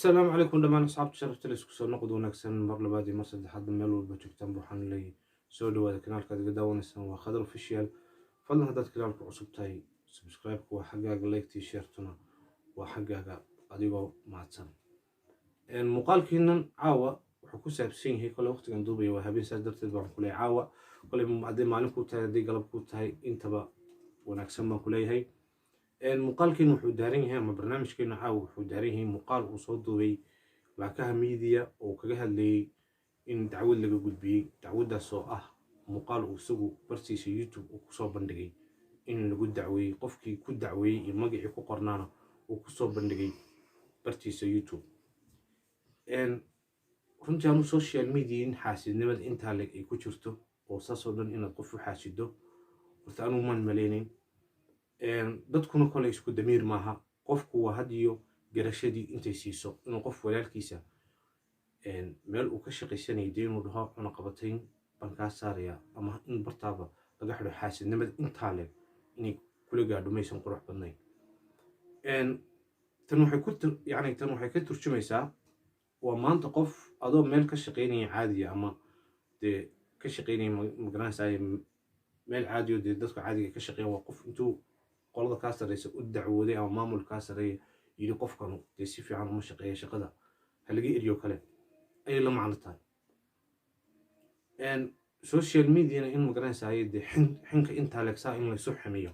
السلام عليكم دمان أصحاب شرفت لي سكسر نقد ونكسن مر لبادي مرسل حد ميلو بجوكتان بوحان لي سودو هذا كنال كاد قداون السن وخضر اوفيشال فضلا هذا كنال عصب تاي سبسكرايب وحقاق لايك تي شيرتنا وحقاق أديقو معتسن إن مقال كينن عاوة وحكو سابسين هي كل وقت كان دوبي وهابين سادرت البعض كلي عاوة كل بعدين معلم كوتاي دي قلب كوتاي انتبه ونكسن ما كلي هي المقالكين وحو دارين هي ما برنامجكينا عاو وحو دارين هي مقال وصوتو بي لعكاها ميديا وكاها اللي إن تعود لغا قلبي تعود دا سو مقال وسوغو برسيس يوتيوب وكسو بندقي إن لغو دعوي قفكي كو دعوي يماقعي كو قرنانا وكسو بندقي برسيس يوتيوب إن runtii anu social media in xaasidnimada intaa leg ay ku jirto oo saasoo dhan inaad qof u xaasido horta anu maan maleynayn dadkuna kole isku damiir maaha qofku waa hadiyo garashadii intay siiso inuu qof walaalkiisa meel uu ka shaqaysanayay dee inuu dhaho cuna qabatayn baan kaa saaraya ama in bartaaba laga xidho xaasidnimada intaa leg inay kula gaadho maysan qurux badnayn tan waxay ka turjumaysaa waa maanta qof adoo meel ka shaqaynaya caadiya ama dee ka shaqaynaya magaranaysaa meel caadiyo dee dadka caadiga ka shaqeeya waa qof intuu qolada kaa sarreysa u dacwooday ama maamul kaa sarreeya yidhi qofkanu dee si fiican uma shaqeeya shaqada halaga eriyo kale ayay la macno tahay social mediana in magaranaysaa dee xinka intaa legsaa in laysu xamiyo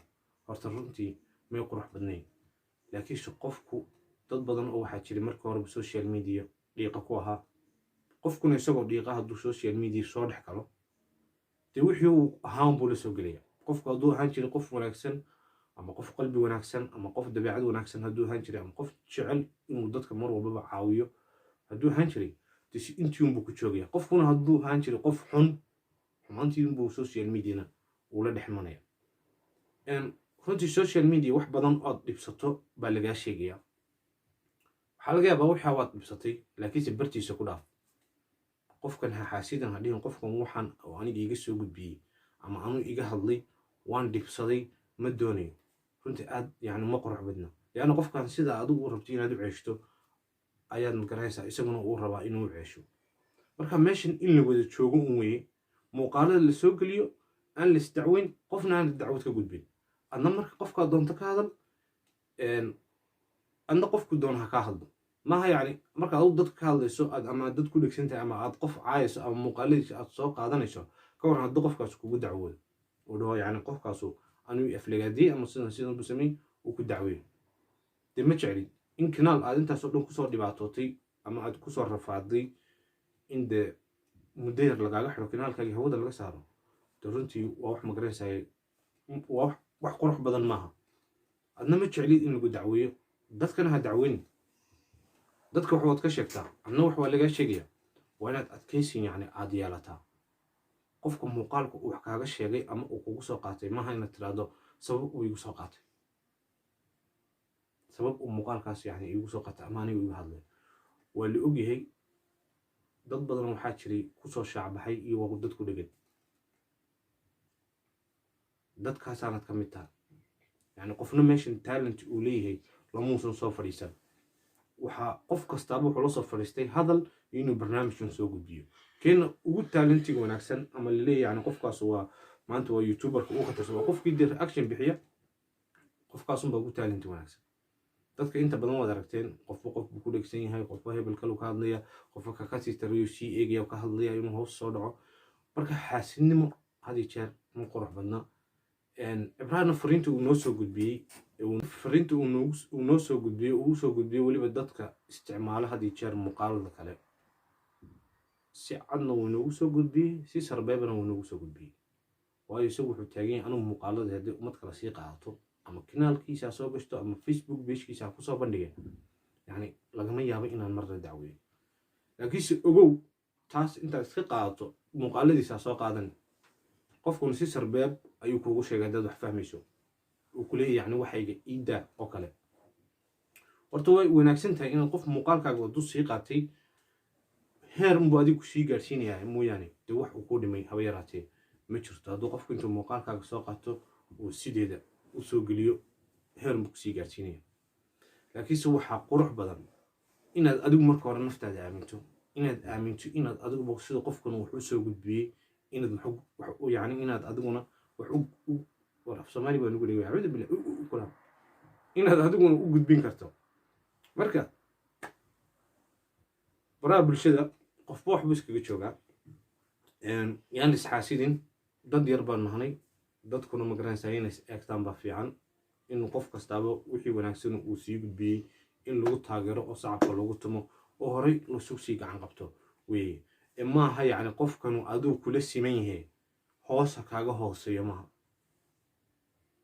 horta runtii may qurux badnayn laakiinse qofku dad badan oo waxaa jiray marka horeba social media dhiiqa ku ahaa qofkuna isagoo dhiiqa hadduu social media soo dhex galo dee wixii uu ahaan buu la soo gelaya qofku hadduu ahaan jiray qof wanaagsan ama qof qalbi wanaagsan ama qof dabeecad wanaagsan hadduu ahaan jiray ama qof jecel inuu dadka mar walbaba caawiyo hadduu ahaan jiray dee si intiunbuu ku joogaya qofkuna hadduu ahaan jiray qof xun xumaantiinbuu social mediana uu la dhex manaya runtii social media wax badan ood dhibsato baa lagaa sheegaya waxaa laga yaabaa waxaa waad dhibsatay laakiinse bartiisa ku dhaaf qofkan ha xaasidan ha dhihin qofkan waxaan oo aniga iga soo gudbiyey ama anuu iga hadlay waan dhibsaday ma doonayo runtii aad yani ma qurux badna leanna qofkan sida adigu u rabto inaad u ceeshto ayaad magaranaysaa isaguna uu rabaa inuu u ceesho marka meeshan in la wada joogo un weye muuqaalada la soo geliyo aan la isdacweyn qofna aan dacwad ka gudbin adna marka qofkaa doonto ka hadal adna qofku doona ha kaa hadlo maaha yani marka adigu dadka ka hadlayso ama dad ku dhegsantahay ama aad qof caayayso ama muuqaaladiisa aad soo qaadanayso ka waran haddii qofkaas kugu dacwoodo uu dhaho yani qofkaasu anuu aflagaadiyey ama sidan bu sameyn uu ku dacweeyo dee ma jeclid in kanaal aad intaasoo dhan kusoo dhibaatootay ama aad kusoo rafaaday in dee muddo yar lagaaga xidho kanaalkaagii hawada laga saaro dee runtii waa wax magaranaysaay waa wax qurux badan maaha adna ma jeclid in lagu dacweeyo dadkana ha dacweynin dadka wax waad ka sheegtaa adna wax waa lagaa sheegaya waa inaad adkaysin yani aad yeelataa qofka muuqaalka uu wax kaaga sheegay ama uu kugu soo qaatay maaha inaad tiraahdo sabab uu igu soo qaatay sabab uu muuqaalkaas yani igu soo qaatay ama anigu igu hadlay waa la ogyahay dad badan waxaa jiray kusoo shaacbaxay iyo dad ku dhegan dadkaasaanad ka mid tahay yani qofna meeshan talent uu leeyahay lamuusan soo fadhiisan waxaa qof kastaaba wuxuu la soo fadhiistay hadal inuu barnaamijkan soo gudbiyo keena ugu talentiga wanaagsan ama laleeyahay yani qofkaas waa maanta waa youtuberka ugu khatarsan waa qofkii dee reaction bixiya qofkaasunbaa ugu talenti wanaagsan dadka inta badan waad aragteen qofba qof buu ku dhegsan yahay qofba hebel kalu ka hadlaya qofba kakasii tarayo sii eegaya ka hadlaya inuu hoos soo dhaco marka xaasidnimo had iyo jeer ma qurux badna ibraahimna fariinta uu noo soo gudbiyey fariinta uu noo soo gudbiyey uu soo gudbiyey weliba dadka isticmaalo had iyo jeer muuqaalada kale si cadna wuu noogu soo gudbiyey si sarbeebana wuu noogu soo gudbiyey waayo isagu wuxuu taagan yahay anugu muuqaalada haddii ummad kale sii qaadato ama kanaalkiisa soo gashto ama facebook pagkiisa kusoo bandhigeen yani lagama yaabo inaan marna dacweeyo laakiinse ogow taas intaad iska qaadato muuqaaladiisa soo qaadan qofkuna si sarbeeb ayuu kuugu sheegay dad wax fahmayso uu ku leeyahay yani waxayga iidaa oo kale horta way wanaagsan tahay inaad qof muuqaalkaaga waddu sii qaatay heer unbuu adigu sii gaarsiinayaa mooyaane dee wax uu ku dhimay haba yaraatee ma jirto hadduu qofku intuu muuqaalkaaga soo qaato uu sideeda u soo geliyo heer unbuu kusii gaarsiinaya laakiinse waxaa qurux badan inaad adigu marka hore naftaada aaminto inaad aaminto inaad adigu sida qofkan wax u soo gudbiyey inaad yani inaad adiguna wax waraf Soomaali baa lagu leeyahay cawda bilaa kula inaad adiguna u gudbin karto marka baraha bulshada qofba wax buu iskaga joogaa yaan isxaasidin dad yar baan nahnay dadkuna ma garanaysaa inay eegtaan baa fiican in qof kastaaba wixii wanaagsan uu sii gudbiyey in lagu taageero oo sacabka lagu tumo oo horey lasoo sii gacan qabto weeye maaha yacni qofkanu aduu kula siman yahay hoosa kaaga hooseeyo maaha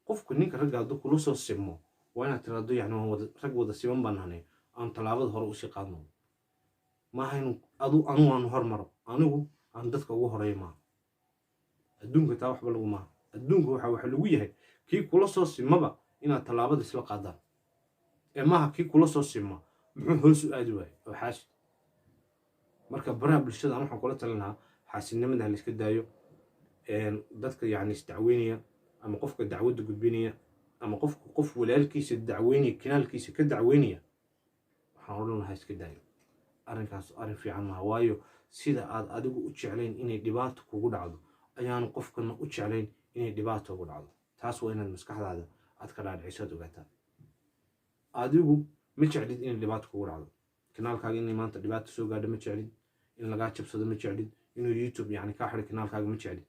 qofku ninka ragga hadduu kula soo simo waa inaad tiraahdo yacni rag wada siman baan nahnay aan tallaabada hore usii qaadno maaha inu anigu aan hormaro anigu aan dadka ugu horeeyo maaha adduunka taa waxba lagu maaha adduunka waxa lagu yahay kii kula soo simaba inaad tallaabada isla qaadaan maaha kii kula soo sima muxuu hoos u aadi waayay oo xaasid marka baraha bulshada waxaan kula talin lahaa xaasidnimada la iska daayo dadka yacni isdacweynaya ama qofka dacwadda gudbinaya ama qof walaalkiisa dacweynaya kanaalkiisa ka dacweynaya waxaan odhan lahaa iska daayo arrinkaas arrin fiican maaha waayo sida aad adigu u jeclayn inay dhibaato kugu dhacdo ayaanu qofkana u jeclayn inay dhibaato ugu dhacdo taas waa inaad maskaxdaada aad ka dhaadhicisood ogaataa adigu ma jeclid inay dhibaato kugu dhacdo kanaalkaaga inay maanta dhibaato soo gaadho ma jeclid in lagaa jabsado ma jeclid inuu youtube yacni kaa xidho kanaalkaaga ma jeclid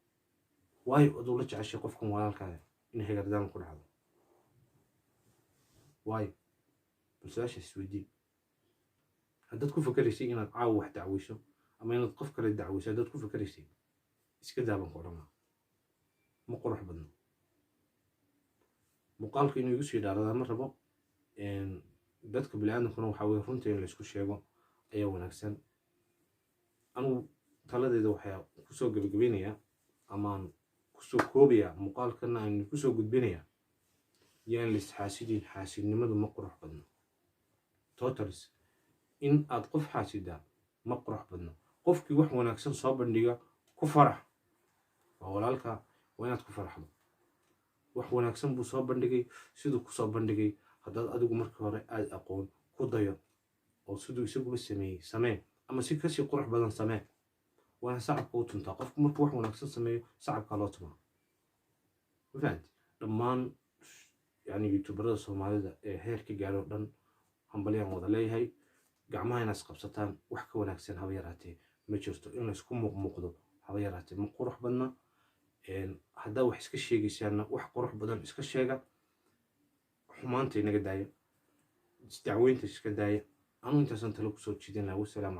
waayo aduu la jeceshay qofkan walaalkaaga in hegardaan ku dhacdo waayo bal su-aasha isweydii haddaad ku fakaraysay inaad caawa wax dacweyso ama inaad qof kale dacweyso haddaad ku fakaraysay iska daaban ku odhan ma qurux badno muuqaalka inuu igu sii dhaaradaa ma rabo dadka bini'aadamkuna waxaa weye runta in laysku sheego ayaa wanaagsan anugu taladeeda waxaa kusoo gabagabeynayaa amaan kusoo koobayaa muuqaalkana aan kusoo gudbinayaa yaan la isxaasidin xaasidnimadu ma qurux badno totalis in aad qof xaasidaa ma qurux badno qofkii wax wanaagsan soo bandhiga ku farax waa walaalka waa inaad ku faraxdo wax wanaagsan buu soo bandhigay siduu ku soo bandhigay haddaad adigu markii hore aad aqoon ku dayo oo siduu isaguba sameeyey samee ama si kasii qurux badan samee waana sacabka u tuntaa qofku markuu wax wanaagsan sameeyo sacabkaa loo tumaa ma fahanti dhammaan yani youtuberada soomaalida ee heerka gaadho dhan hambalyaan wada leeyahay gacmaha inaad isqabsataan wax ka wanaagsan haba yaraatee ma jirto in laysku muuqmuuqdo haba yaraatee ma qurux badna haddaa wax iska sheegaysaanna wax qurux badan iska sheega xumaanta inaga daaya isdacweynta iska daaya anuu intaasaan talo kusoo jiidin lahaa wasalaam